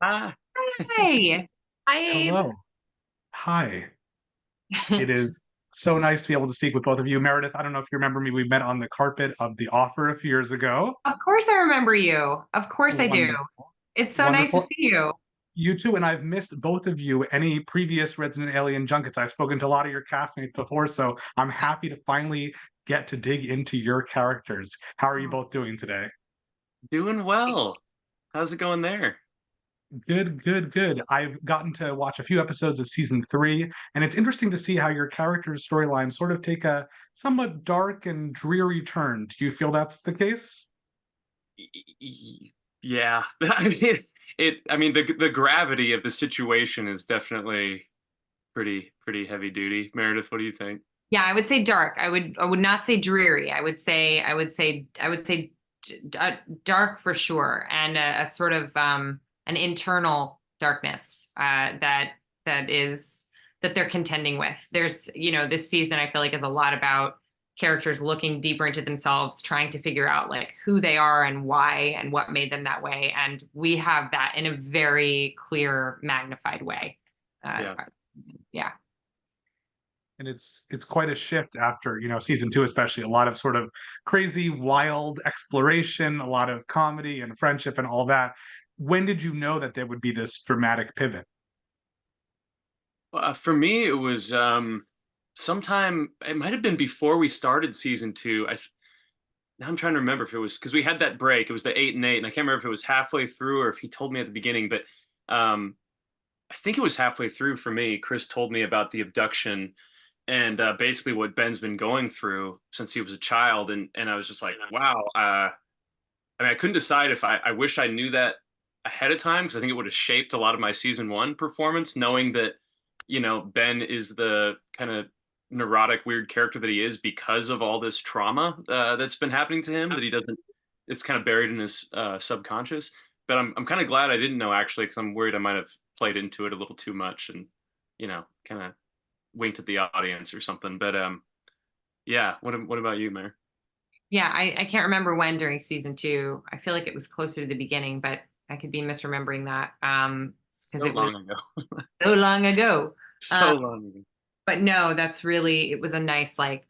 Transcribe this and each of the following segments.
Ah, Hey. Hi, Abe. hello. Hi. It is so nice to be able to speak with both of you. Meredith, I don't know if you remember me. We met on the carpet of the offer a few years ago. Of course I remember you. Of course I do. Wonderful. It's so nice to Wonderful. see you. You too, and I've missed both of you any previous Resident Alien junkets. I've spoken to a lot of your castmates before, so I'm happy to finally get to dig into your characters. How are you Oh, both doing today? Doing well. How's it going there? Good, good, good. I've gotten to watch a few episodes of season three, and it's interesting to see how your characters' storylines sort of take a somewhat dark and dreary turn. Do you feel that's the case? Yeah. I mean the gravity of the situation is definitely pretty heavy duty. Meredith, what do you think? yeah, I would say dark. I would not say dreary. I would say dark for sure, and a sort of an internal darkness that they're contending with. This season I feel like is a lot about characters looking deeper into themselves, trying to figure out like who they are and why and what made them that way. And we have that in a very clear, magnified way. Yeah. Yeah. And it's quite a shift after, season two, especially a lot of sort of crazy, wild exploration, a lot of comedy and friendship and all that. When did you know that there would be this dramatic pivot? For me, it was sometime. It might have been before we started season two. Now I'm trying to remember if it was because we had that break. It was the 8 and 8, and I can't remember if it was halfway through or if he told me at the beginning. But um, I think it was halfway through for me. Chris told me about the abduction and basically what Ben's been going through since he was a child, and I was just like, wow. I mean, I couldn't decide if I wish I knew that ahead of time because I think it would have shaped a lot of my season one performance, knowing that Ben is the kind of neurotic, weird character that he is because of all this trauma that's been happening to him that he doesn't. It's kind of buried in his subconscious. But I'm kind of glad I didn't know actually because I'm worried I might have played into it a little too much and kind of winked at the audience or something. But yeah. What about you, Mayor? Yeah, I can't remember when during season two. I feel like it was closer to the beginning, but I could be misremembering that. Because So it was long ago. so long ago. So long ago. But no, it was a nice, like,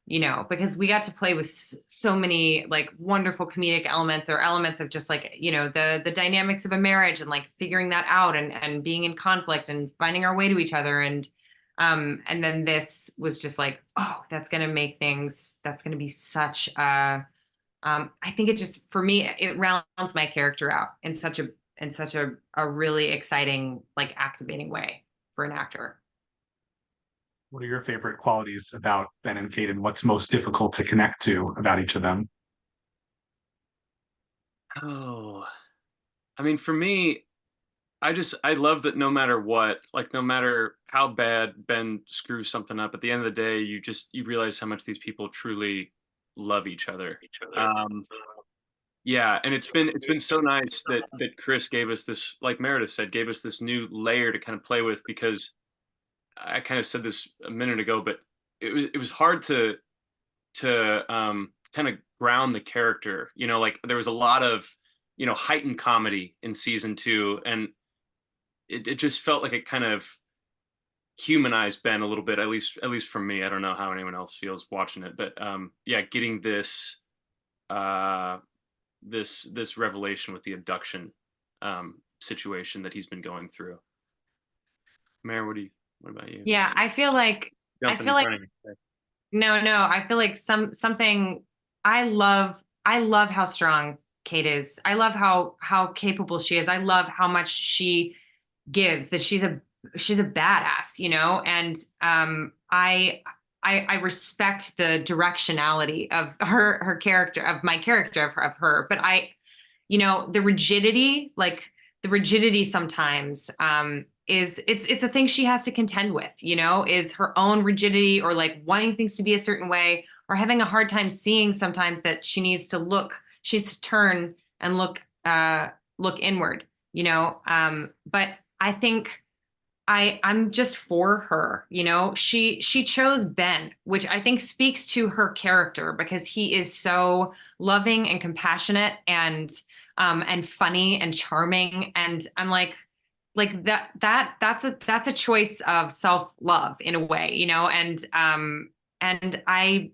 because we got to play with so many like wonderful comedic elements or elements of just like, the dynamics of a marriage and like figuring that out and being in conflict and finding our way to each other. And then this was just like, oh, that's gonna be such I think it just, for me, it rounds my character out in such a really exciting, like activating way for an actor. What are your favorite qualities about Ben and Kate, and what's most difficult to connect to about each of them? Oh, I mean, for me, I love that no matter what, like no matter how bad Ben screws something up, at the end of the day, you realize how much these people truly love each other. Um, yeah, and it's been so nice that Chris gave us this, like Meredith said, gave us this new layer to kind of play with because I kind of said this a minute ago, but it was hard to kind of ground the character. Like there was a lot of heightened comedy in season two, and it just felt like it kind of humanized Ben a little bit, at least for me. I don't know how anyone else feels watching it, but yeah, getting uh, this revelation with the abduction situation that he's been going through. Mayor, what about you? Yeah, I Jumping in feel like front of you. no, no, I feel like something I love how strong Kate is. I love how capable she is. I love how much she gives, that she's a badass, and I respect the directionality of her character, of my character, of her, but the rigidity sometimes it's a thing she has to contend with, is her own rigidity or like wanting things to be a certain way or having a hard time seeing sometimes that she needs to turn and look inward, but I think I'm just for her, she chose Ben, which I think speaks to her character because he is so loving and compassionate and and funny and charming. And I'm like that's a choice of self-love in a way, you know, and I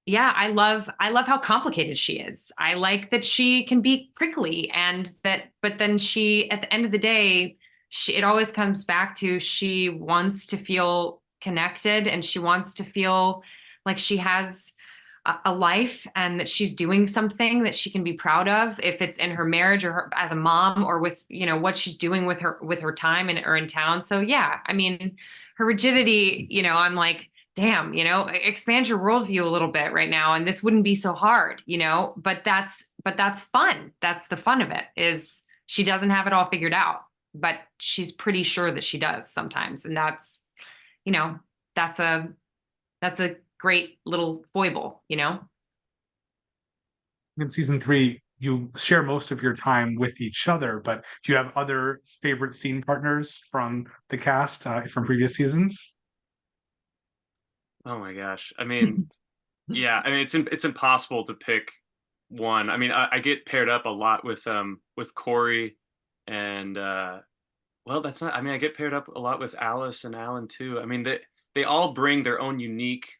love how complicated she is. I like that she can be prickly and that, but then she, at the end of the day, it always comes back to she wants to feel connected and she wants to feel like she has a life and that she's doing something that she can be proud of, if it's in her marriage or her, as a mom, or with, you know, what she's doing with her time or in town. So yeah, I mean, her rigidity, you know, I'm like, damn, you know, expand your worldview a little bit right now, and this wouldn't be so hard, you know. But that's fun. That's the fun of it, is she doesn't have it all figured out, but she's pretty sure that she does sometimes, and that's, you know, that's a great little foible, you know. In season 3, you share most of your time with each other, but do you have other favorite scene partners from the cast from previous seasons? Oh my gosh. I mean, yeah, I mean it's impossible to pick one. I mean, I get paired up a lot with Corey and well, that's not, I mean, I get paired up a lot with Alice and Alan too. I mean, they all bring their own unique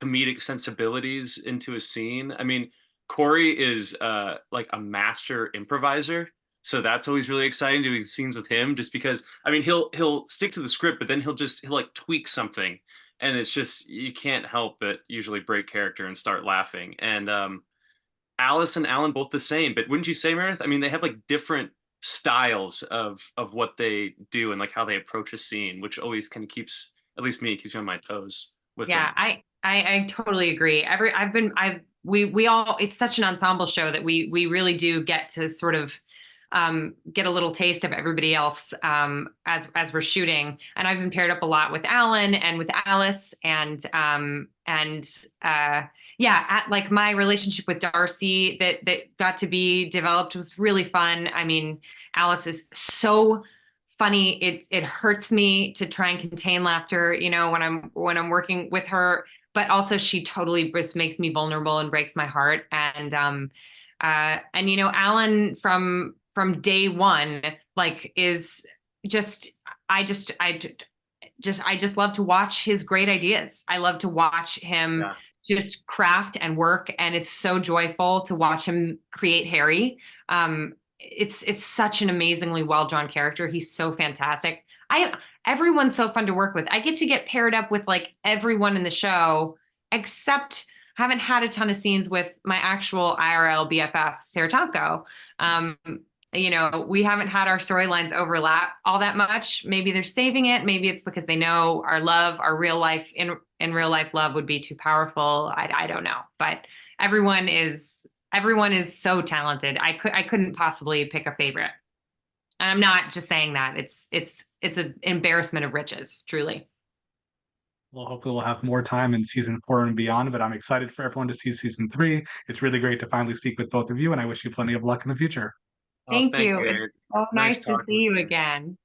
comedic sensibilities into a scene. I mean, Corey is like a master improviser. So that's always really exciting doing scenes with him, just because I mean he'll stick to the script, but then he'll like tweak something, and it's just you can't help but usually break character and start laughing. And Alice and Alan both the same, but wouldn't you say, Meredith? I mean, they have like different styles of what they do and like how they approach a scene, which always kind of keeps, at least me, keeps me on my toes with Yeah, them. I totally agree. We all, it's such an ensemble show that we really do get to sort of get a little taste of everybody else as we're shooting. And I've been paired up a lot with Alan and with Alice, yeah, like my relationship with Darcy that got to be developed was really fun. I mean, Alice is so funny. It hurts me to try and contain laughter, you know, when I'm working with her, but also she totally just makes me vulnerable and breaks my heart. And you know, Alan from day one, like, is just I just love to watch his great ideas. I love to watch him Yeah. just craft and work, and it's so joyful to watch him create Harry. It's such an amazingly well-drawn character. He's so fantastic. Everyone's so fun to work with. I get to get paired up with like everyone in the show, except I haven't had a ton of scenes with my actual IRL BFF, Sarah Tonko. You know, we haven't had our storylines overlap all that much. Maybe they're saving it. Maybe it's because they know our love, our real life in real life love would be too powerful. I don't know, but everyone is so talented. I couldn't possibly pick a favorite. And I'm not just saying that. It's an embarrassment of riches, truly. Well, hopefully we'll have more time in season 4 and beyond, but I'm excited for everyone to see season 3. It's really great to finally speak with both of you, and I wish you plenty of luck in the future. Oh, Thank thank you. you. It's so Nice nice to talking see with you you. again.